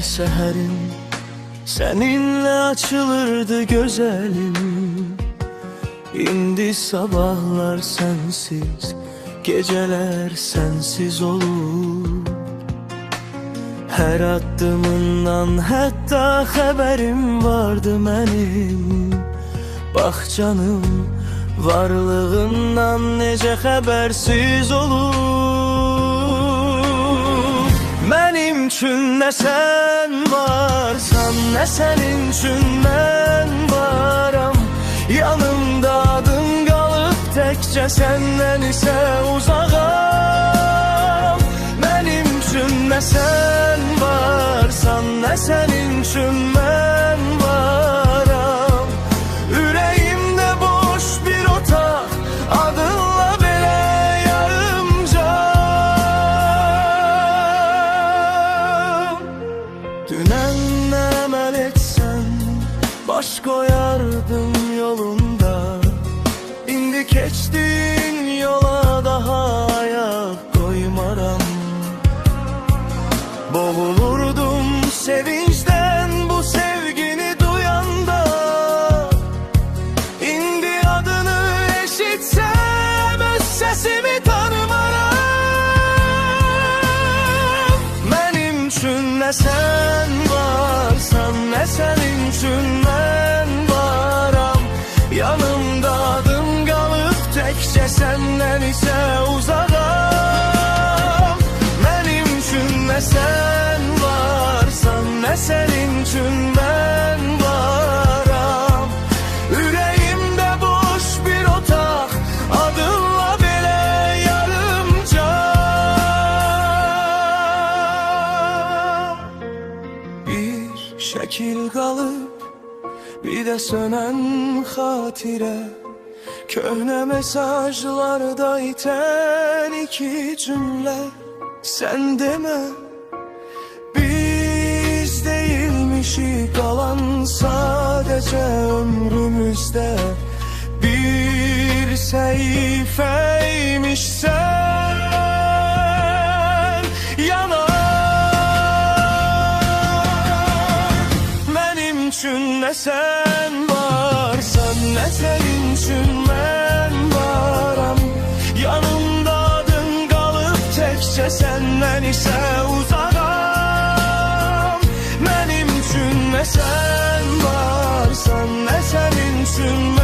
seherim seninle açılırdı gözelim. İndi sabahlar sensiz, geceler sensiz olur. Her addımından hatta haberim vardı benim. Bak canım, varlığından nece habersiz olur. Benim üçün ne sen varsan, ne senin üçün ben varam. Yanımda adın kalıp tekçe senden ise uzağım. Benim üçün ne sen varsan, ne senin üçün ben varam. Yüreğimde boş bir otak, adınla bile yarımcan. Dünen emel etsen baş koyardım yolunda. İndi keçtiğin yola daha ayak koymaram. Boğulurdum sevinçten bu sevgini duyanda. İndi adını eşitsem öz sesimi tanımaram. Benim üçün ne sen varsan, ne senin üçün ben varam. Yanımda adın kalıp tekçe senden ise uzağım. Benim üçün ne sen varsan, ne senin üçün ben varam. Yüreğimde boş bir otak, adınla bile yarımcan. Bir şekil kalıp bir de sönen hatire. Köhne mesajlarda iten iki cümle. Sen deme biz değilmişik kalan, sadece ömrümüzde bir sayfaymış sen yanar. Benim üçün ne sen varsan, ne senin üçün ben varam. Yanımda adın kalıp tekçe senden ise uzağım. Benim üçün ne sen varsan, ne senin üçün